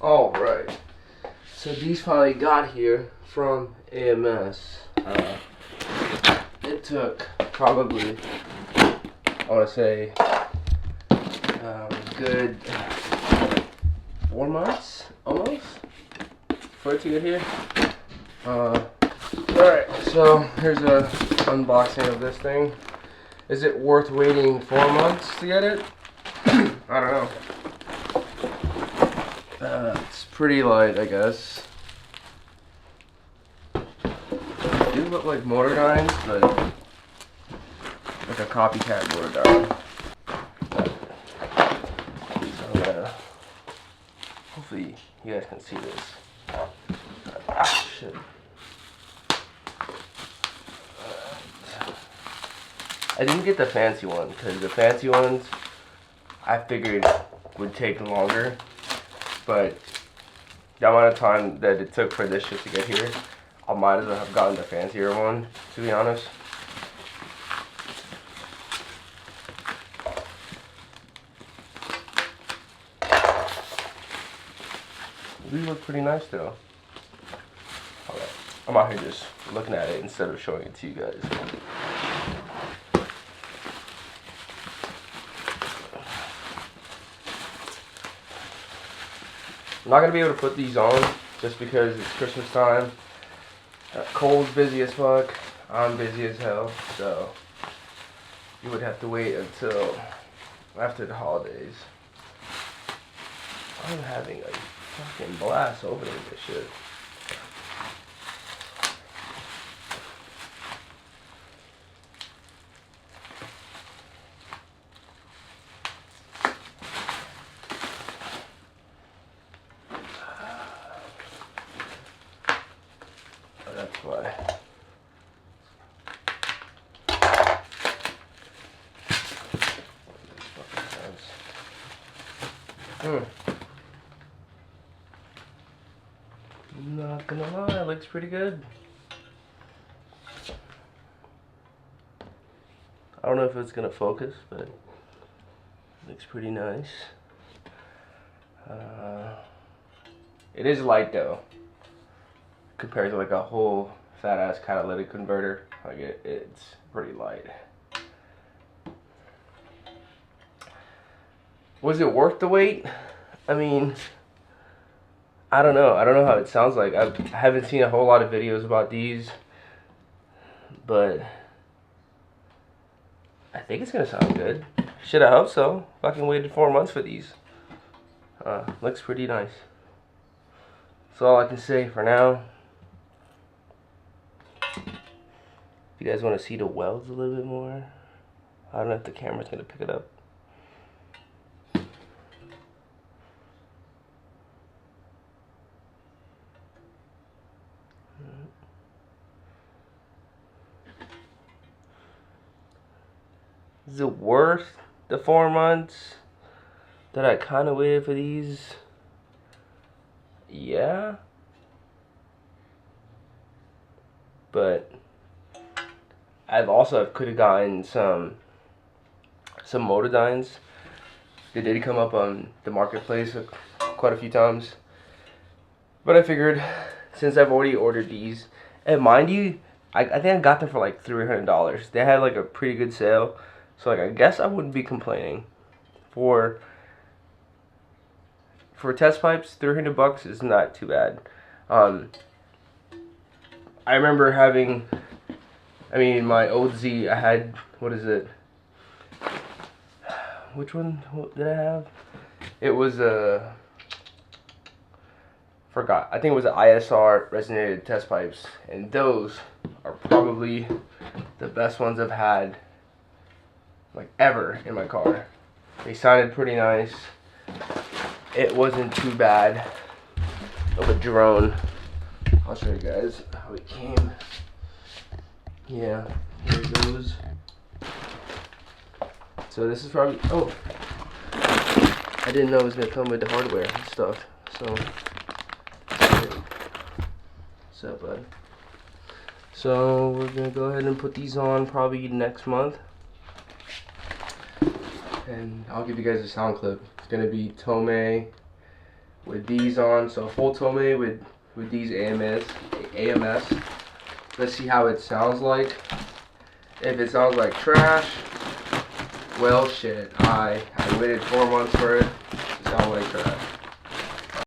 Alright, so these finally got here from AMS. It took probably, I want to say, good 4 months, almost, for it to get here. Alright, so here's a unboxing of this thing. Is it worth waiting 4 months to get it? I don't know. It's pretty light, I guess. They do look like motor dynes, but like a copycat motor dyne. So hopefully you guys can see this. Ah, shit. I didn't get the fancy one because the fancy ones I figured would take longer, but the amount of time that it took for this shit to get here, I might as well have gotten the fancier one, to be honest. These look pretty nice though. Alright, I'm out here just looking at it instead of showing it to you guys. I'm not going to be able to put these on just because it's Christmas time. Cole's busy as fuck. I'm busy as hell. So you would have to wait until after the holidays. I'm having a fucking blast opening this shit. That's why. Not gonna lie, it looks pretty good. I don't know if it's gonna focus, but it looks pretty nice. It is light though, compared to like a whole fat ass catalytic converter. Like it's pretty light. Was it worth the wait? I mean, I don't know. I don't know how it sounds like. I haven't seen a whole lot of videos about these, but I think it's gonna sound good. Shit, I hope so. Fucking waited 4 months for these. Looks pretty nice. That's all I can say for now. If you guys want to see the welds a little bit more, I don't know if the camera's gonna pick it up. Is it worth the 4 months that I kind of waited for these? Yeah. But I could have gotten some motor dynes. They did come up on the marketplace quite a few times. But I figured, since I've already ordered these, and mind you, I think I got them for like $300. They had like a pretty good sale. So like I guess I wouldn't be complaining. For test pipes, $300 is not too bad. I remember having, my old Z, I had, what is it? Which one did I have? It was forgot. I think it was the ISR resonated test pipes, and those are probably the best ones I've had like ever in my car. They sounded pretty nice. It wasn't too bad of a drone. I'll show you guys how it came. Yeah, here it goes. So this is probably, oh, I didn't know it was gonna come with the hardware and stuff. So, what's up, bud? So we're gonna go ahead and put these on probably next month. And I'll give you guys a sound clip. It's gonna be Tomei with these on. So full tome with these AMS. Let's see how it sounds like. If it sounds like trash, well shit, I waited 4 months for it to sound like trash.